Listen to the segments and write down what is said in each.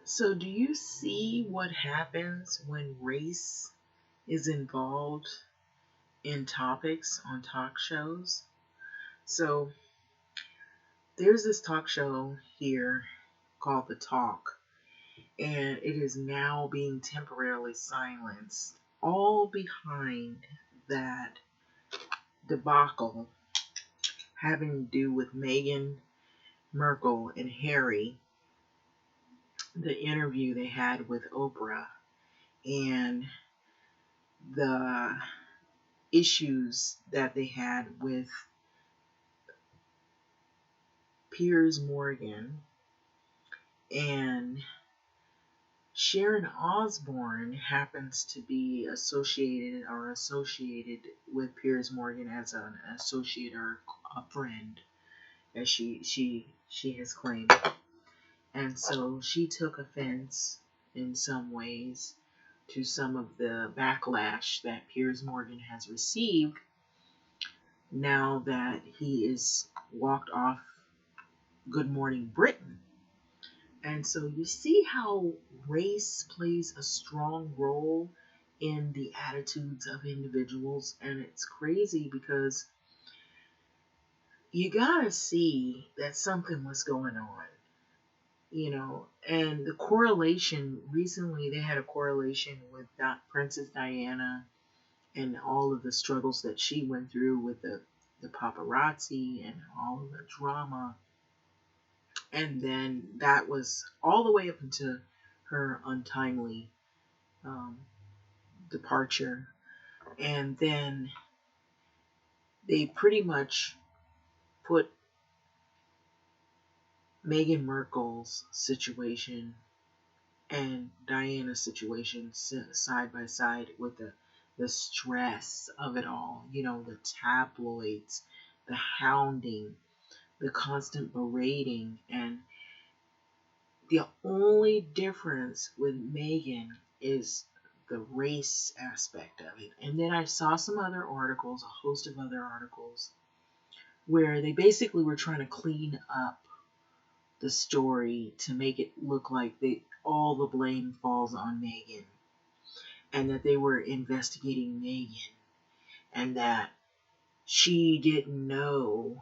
So, do you see what happens when race is involved in topics on talk shows? So, there's this talk show here called The Talk, and it is now being temporarily silenced, all behind that debacle having to do with Meghan Merkel and Harry, the interview they had with Oprah, and the issues that they had with Piers Morgan and Sharon Osbourne happens to be associated with Piers Morgan as an associate or a friend, as she has claimed. And so she took offense in some ways to some of the backlash that Piers Morgan has received now that he is walked off Good Morning Britain. And so you see how race plays a strong role in the attitudes of individuals. And it's crazy because you gotta see that something was going on, and the correlation recently, they had a correlation with Princess Diana and all of the struggles that she went through with the paparazzi and all of the drama. And then that was all the way up into her untimely departure. And then they pretty much put Meghan Markle's situation and Diana's situation side by side with the stress of it all. The tabloids, the hounding, the constant berating, and the only difference with Meghan is the race aspect of it. And then I saw some other articles, a host of other articles, where they basically were trying to clean up the story to make it look like all the blame falls on Meghan, and that they were investigating Meghan, and that she didn't know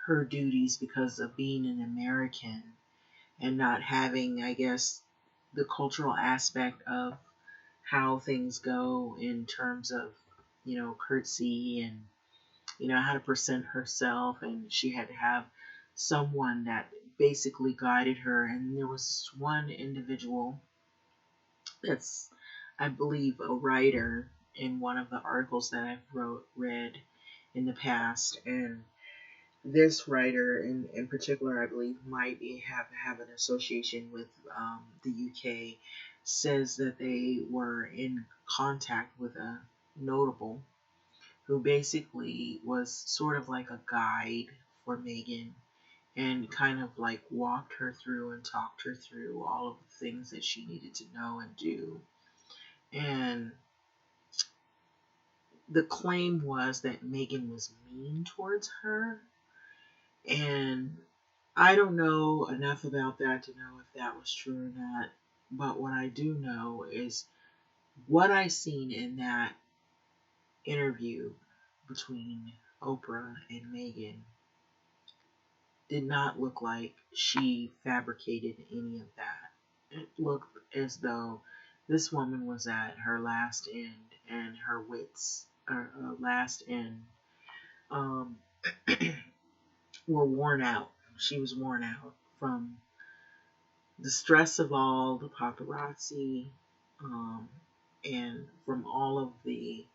her duties because of being an American and not having, I guess, the cultural aspect of how things go in terms of, curtsy and, how to present herself. And she had to have someone that basically guided her. And there was one individual that's, I believe, a writer in one of the articles that I've read in the past. And this writer in particular, I believe, might have an association with the UK, says that they were in contact with a notable who basically was sort of like a guide for Meghan, and kind of like walked her through and talked her through all of the things that she needed to know and do. And the claim was that Meghan was mean towards her. And I don't know enough about that to know if that was true or not. But what I do know is what I seen in that interview between Oprah and Meghan did not look like she fabricated any of that. It looked as though this woman was at her last end, and her wits, last end, um, were worn out. She was worn out from the stress of all the paparazzi, and from all of the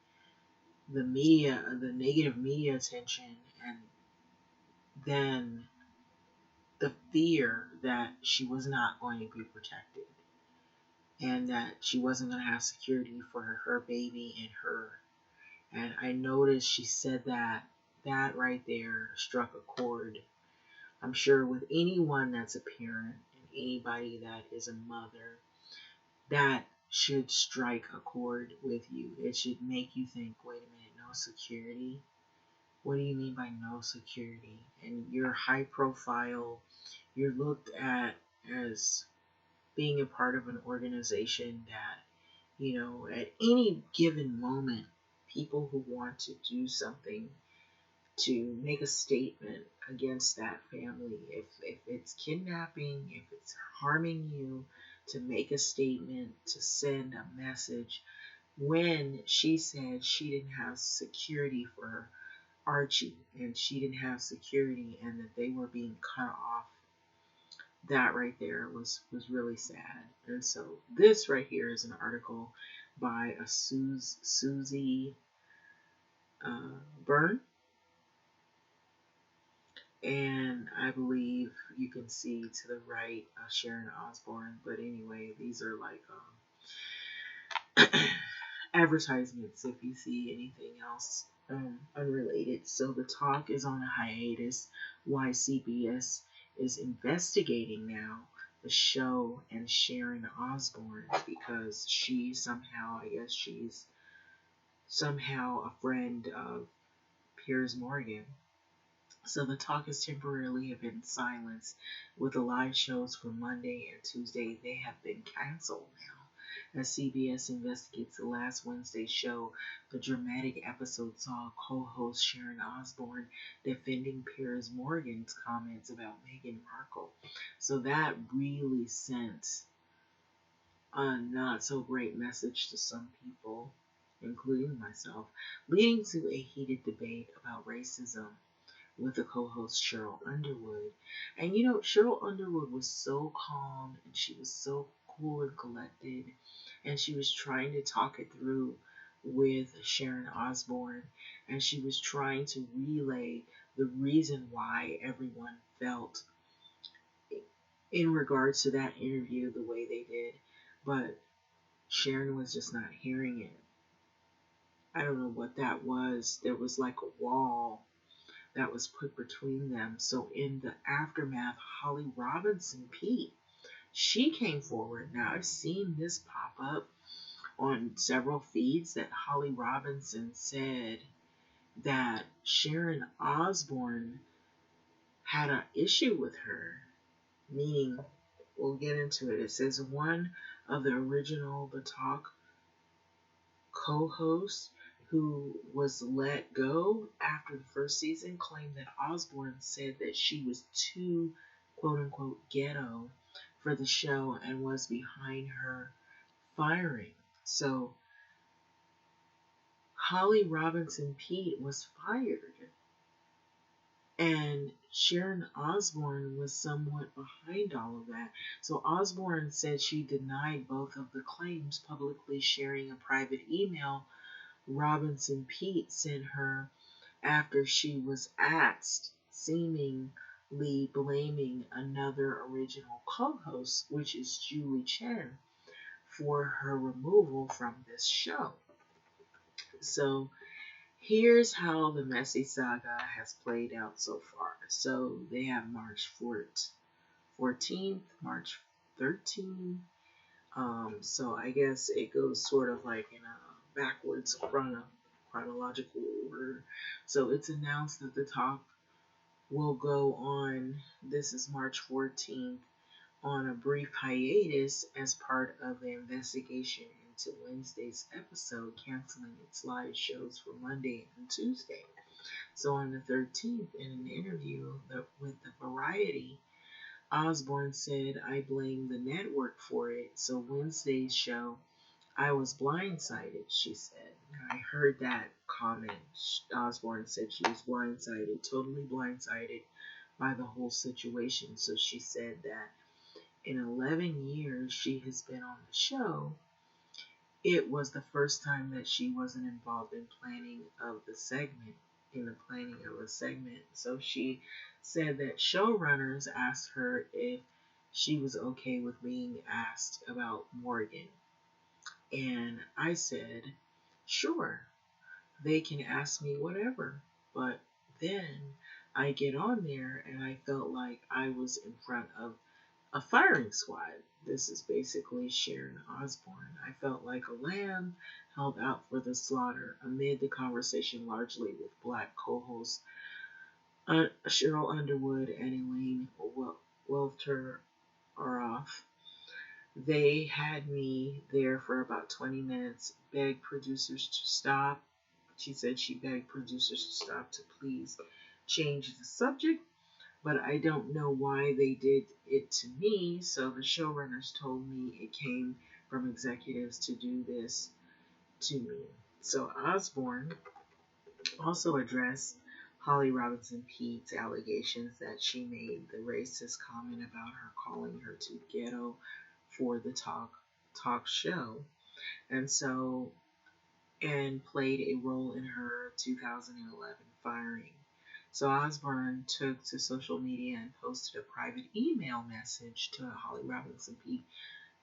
media, the negative media attention, and then the fear that she was not going to be protected, and that she wasn't going to have security for her baby and her. And I noticed she said that right there struck a chord. I'm sure with anyone that's a parent and anybody that is a mother, that should strike a chord with you. It should make you think, wait a minute, no security? What do you mean by no security? And you're high profile, you're looked at as being a part of an organization that, at any given moment, people who want to do something to make a statement against that family, if it's kidnapping, if it's harming you, to make a statement, to send a message. When she said she didn't have security for Archie and she didn't have security and that they were being cut off, that right there was really sad. And so this right here is an article by a Susie Byrne, and I believe you can see to the right Sharon Osbourne. But anyway, these are like advertisements if you see anything else unrelated. So the talk is on a hiatus. Why CBS is investigating now the show and Sharon Osbourne, because she somehow, I guess she's somehow a friend of Piers Morgan. So the talk has temporarily been silenced, with the live shows for Monday and Tuesday. They have been canceled now. As CBS investigates the last Wednesday show, the dramatic episode saw co-host Sharon Osbourne defending Piers Morgan's comments about Meghan Markle. So that really sent a not so great message to some people, including myself, leading to a heated debate about racism with the co-host Cheryl Underwood. And Cheryl Underwood was so calm and she was so cool and collected, and she was trying to talk it through with Sharon Osbourne, and she was trying to relay the reason why everyone felt in regards to that interview the way they did. But Sharon was just not hearing it. I don't know what that was. There was like a wall that was put between them. So in the aftermath, Holly Robinson Pete, she came forward. Now I've seen this pop up on several feeds that Holly Robinson said that Sharon Osbourne had an issue with her, meaning, we'll get into it. It says one of the original The Talk co-hosts who was let go after the first season claimed that Osbourne said that she was too quote-unquote ghetto for the show and was behind her firing. So Holly Robinson Pete was fired, and Sharon Osbourne was somewhat behind all of that. So Osbourne said she denied both of the claims, publicly sharing a private email Robinson Pete sent her after she was asked, seemingly blaming another original co-host, which is Julie Chen, for her removal from this show. So here's how the messy saga has played out so far. So they have March 14th, March 13th. So I guess it goes sort of like in a backwards chronological order. So it's announced that the talk will go on, this is March 14th, on a brief hiatus as part of the investigation into Wednesday's episode, canceling its live shows for Monday and Tuesday. So on the 13th, in an interview with the Variety, Osbourne said, "I blame the network for it. So Wednesday's show, I was blindsided," she said. I heard that comment. Osbourne said she was blindsided, totally blindsided by the whole situation. So she said that in 11 years she has been on the show, it was the first time that she wasn't involved in planning of the segment, in the planning of a segment. So she said that showrunners asked her if she was okay with being asked about Morgan. And I said, sure, they can ask me whatever. But then I get on there and I felt like I was in front of a firing squad. This is basically Sharon Osbourne. I felt like a lamb held out for the slaughter amid the conversation largely with black co-hosts Cheryl Underwood and Elaine Welter are off. They had me there for about 20 minutes, begged producers to stop. She said she begged producers to stop to please change the subject, but I don't know why they did it to me. So the showrunners told me it came from executives to do this to me. So Osbourne also addressed Holly Robinson Pete's allegations that she made the racist comment about her calling her too ghetto for the talk show. And so and played a role in her 2011 firing. So Osbourne took to social media and posted a private email message to Holly Robinson Peete.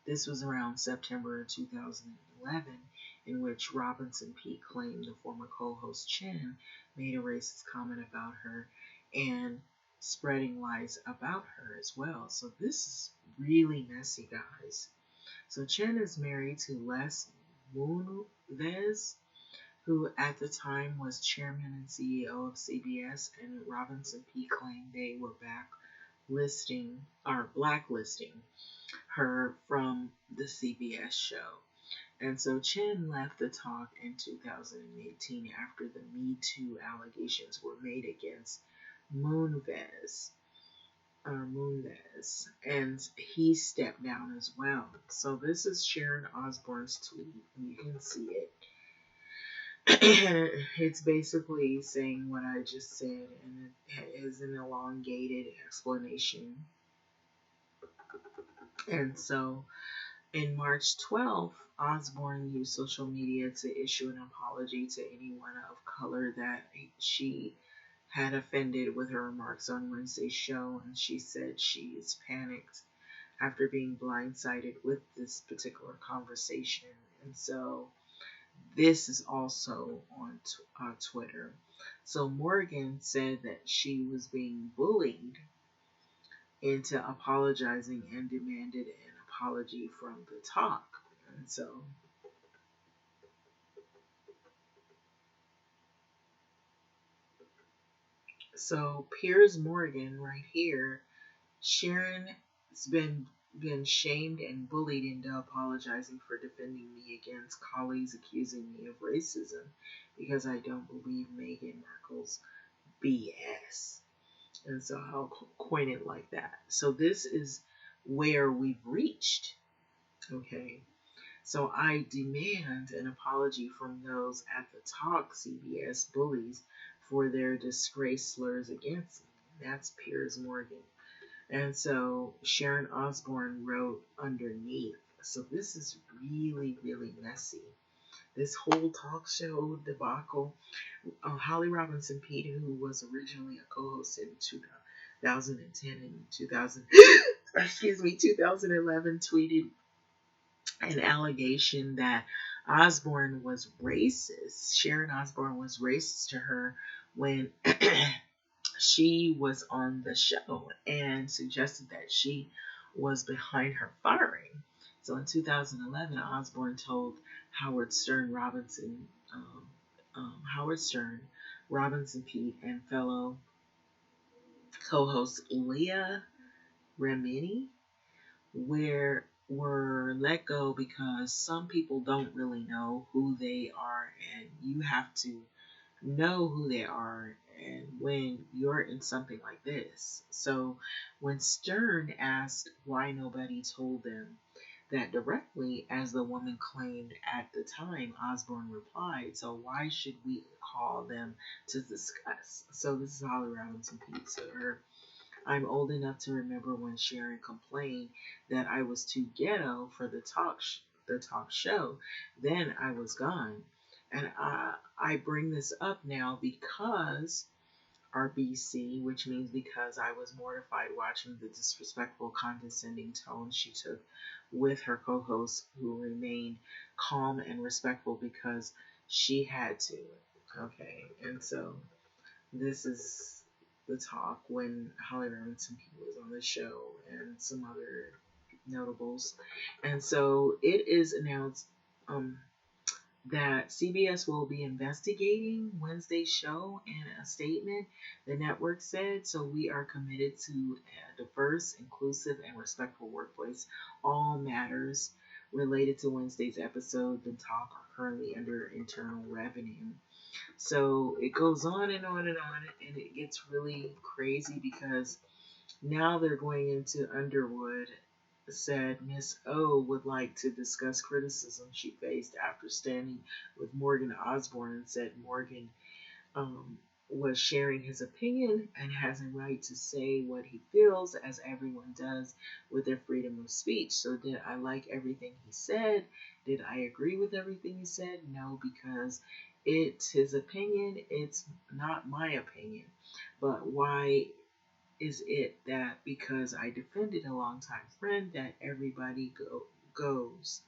This was around September 2011, in which Robinson Peete claimed the former co-host Chen made a racist comment about her and spreading lies about her as well. So this is really messy, guys. So Chen is married to Les Moonves, who at the time was chairman and CEO of CBS, and Robinson Peete claimed they were blacklisting her from the CBS show. And so Chen left the talk in 2018 after the Me Too allegations were made against Moonves and he stepped down as well. So this is Sharon Osbourne's tweet. You can see it. It's basically saying what I just said, and it is an elongated explanation. And so, in March 12th, Osbourne used social media to issue an apology to anyone of color that she had offended with her remarks on Wednesday's show, and she said she is panicked after being blindsided with this particular conversation. And so this is also on Twitter. So Morgan said that she was being bullied into apologizing and demanded an apology from the talk. And so Piers Morgan right here, Sharon's been shamed and bullied into apologizing for defending me against colleagues accusing me of racism because I don't believe Meghan Markle's BS. And so I'll coin it like that. So this is where we've reached. Okay. So I demand an apology from those at the talk CBS bullies for their disgrace slurs against me. That's Piers Morgan. And so Sharon Osbourne wrote underneath. So this is really, really messy. This whole talk show debacle. Holly Robinson Peete, who was originally a co-host in 2010 and 2011, tweeted an allegation that Osbourne was racist. Sharon Osbourne was racist to her when she was on the show and suggested that she was behind her firing. So in 2011, Osbourne told Howard Stern, Robinson Peete, and fellow co-host Leah Remini were let go because some people don't really know who they are, and you have to know who they are and when you're in something like this. So when Stern asked why nobody told them that directly, as the woman claimed at the time, Osbourne replied, so why should we call them to discuss? So this is Holly Robinson Peete to her. I'm old enough to remember when Sharon complained that I was too ghetto for the talk show. Then I was gone. And I bring this up now because RBC, which means because I was mortified watching the disrespectful, condescending tone she took with her co-host, who remained calm and respectful because she had to. Okay, and so this is the talk when Holly Robinson Peete was on the show and some other notables. And so it is announced that CBS will be investigating Wednesday's show. In a statement, the network said, so we are committed to a diverse, inclusive, and respectful workplace. All matters related to Wednesday's episode, the talk, are currently under internal revenue. So it goes on and on and on, and it gets really crazy because now they're going into Underwood. Said Miss O would like to discuss criticism she faced after standing with Morgan Osbourne, and said Morgan um, was sharing his opinion and has a right to say what he feels, as everyone does with their freedom of speech. So, did I like everything he said? Did I agree with everything he said? No, because it's his opinion, it's not my opinion. But why is it that because I defended a longtime friend that everybody goes?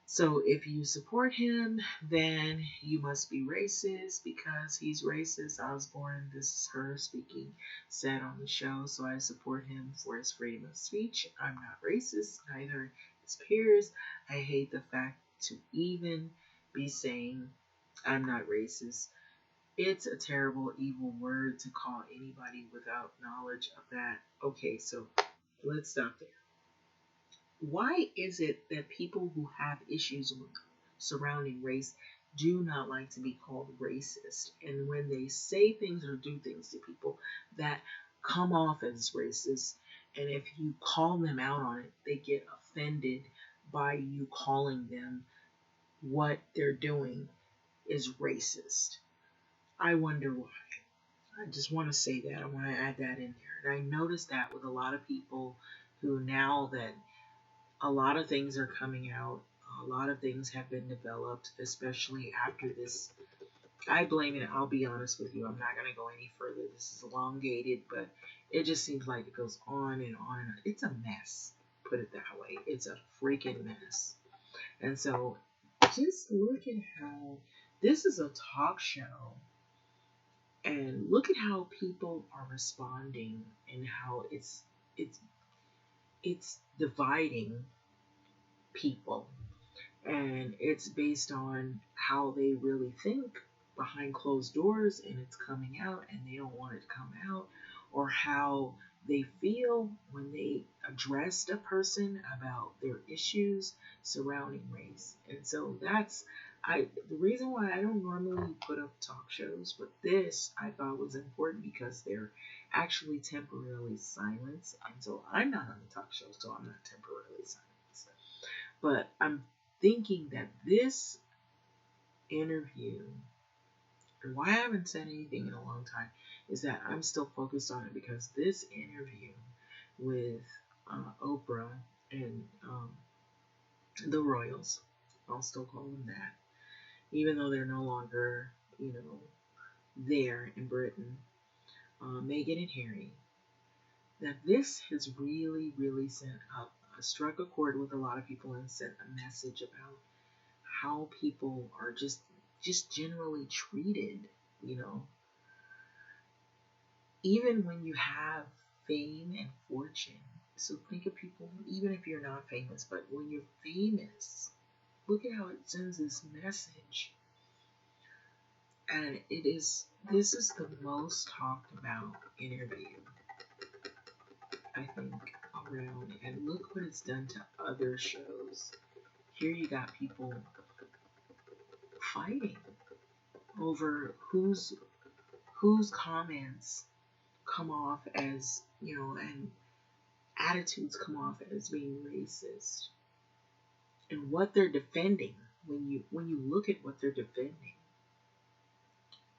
So if you support him, then you must be racist because he's racist. Osborne, this is her speaking, said on the show. So I support him for his freedom of speech. I'm not racist, neither his peers. I hate the fact to even be saying I'm not racist. It's a terrible, evil word to call anybody without knowledge of that. Okay, so let's stop there. Why is it that people who have issues surrounding race do not like to be called racist? And when they say things or do things to people that come off as racist, and if you call them out on it, they get offended by you calling them what they're doing is racist. I wonder why. I just want to say that. I want to add that in there. And I noticed that with a lot of people who, now that a lot of things are coming out, a lot of things have been developed, especially after this. I blame it. I'll be honest with you. I'm not going to go any further. This is elongated, but it just seems like it goes on and on and on. It's a mess. Put it that way. It's a freaking mess. And so just look at how this is a talk show. And look at how people are responding and how it's dividing people, and it's based on how they really think behind closed doors, and it's coming out and they don't want it to come out, or how they feel when they addressed a person about their issues surrounding race. And so that's the reason why I don't normally put up talk shows, but this I thought was important because they're actually temporarily silenced. And so I'm not on the talk show, so I'm not temporarily silenced. But I'm thinking that this interview, and why I haven't said anything in a long time, is that I'm still focused on it because this interview with Oprah and the Royals, I'll still call them that, even though they're no longer, there in Britain, Meghan and Harry, that this has really, really struck a chord with a lot of people and sent a message about how people are just generally treated, you know. Even when you have fame and fortune. So think of people, even if you're not famous, but when you're famous, look at how it sends this message. And this is the most talked about interview, I think, around. And look what it's done to other shows. Here you got people fighting over whose comments come off as, and attitudes come off as being racist, and what they're defending. When you look at what they're defending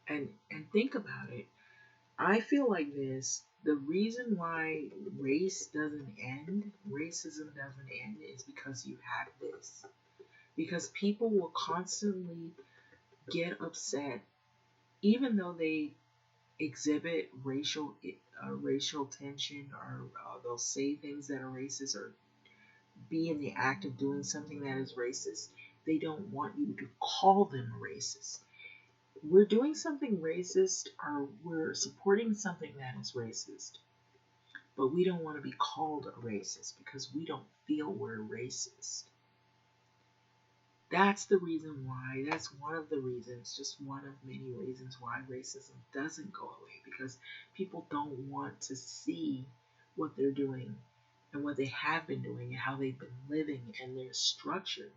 and think about it, I feel like this. The reason why racism doesn't end, is because you have this. Because people will constantly get upset, even though they exhibit racial tension, or they'll say things that are racist, or be in the act of doing something that is racist. They don't want you to call them racist. We're doing something racist, or we're supporting something that is racist, but we don't want to be called a racist because we don't feel we're racist. That's the reason why, that's one of the reasons, just one of many reasons why racism doesn't go away, because people don't want to see what they're doing and what they have been doing and how they've been living, and their structure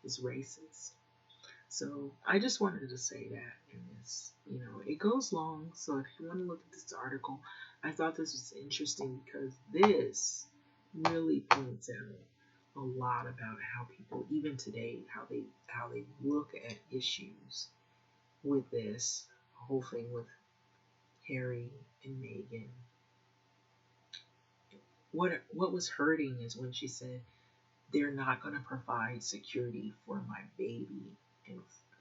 is racist. So I just wanted to say that in this, it goes long. So if you want to look at this article, I thought this was interesting because this really points out a lot about how people, even today, how they look at issues with this whole thing with Harry and Meghan. What was hurting is when she said they're not going to provide security for my baby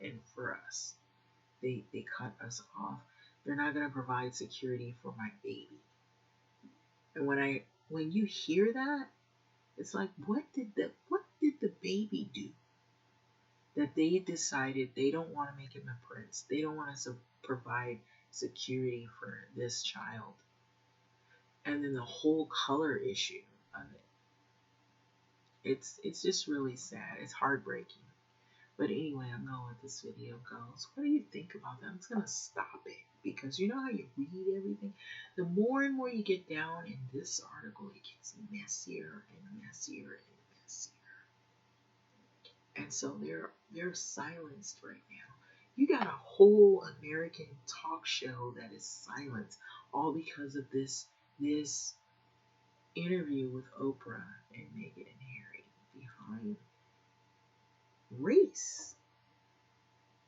and for us. They cut us off. They're not going to provide security for my baby. And when you hear that, it's like, what did the baby do that they decided they don't want to make him a prince? They don't want to provide security for this child. And then the whole color issue of it. It's just really sad. It's heartbreaking. But anyway, I'm gonna let this video go. So what do you think about that? I'm just gonna stop it because you know how you read everything? The more and more you get down in this article, it gets messier and messier and messier. And so they're silenced right now. You got a whole American talk show that is silenced all because of this interview with Oprah and Meghan and Harry behind race.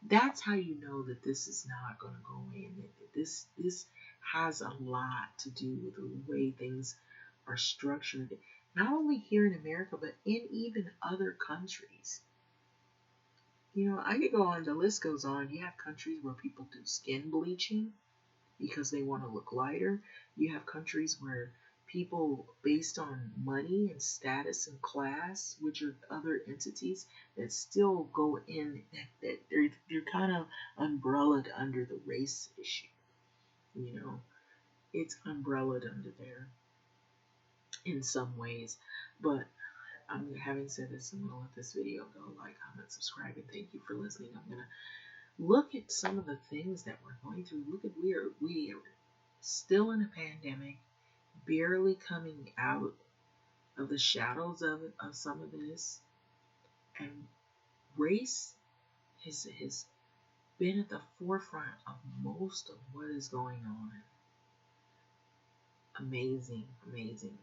That's how you know that this is not going to go away, and that this has a lot to do with the way things are structured, not only here in America but in even other countries. I could go on. The list goes on. You have countries where people do skin bleaching because they want to look lighter. You have countries where people, based on money and status and class, which are other entities that still go in, that they're kind of umbrellaed under the race issue. It's umbrellaed under there in some ways. But having said this, I'm going to let this video go. Like, comment, subscribe, and thank you for listening. I'm going to look at some of the things that we're going through. Look at we are still in a pandemic, barely coming out of the shadows of some of this, and race has been at the forefront of most of what is going on. Amazing, amazing.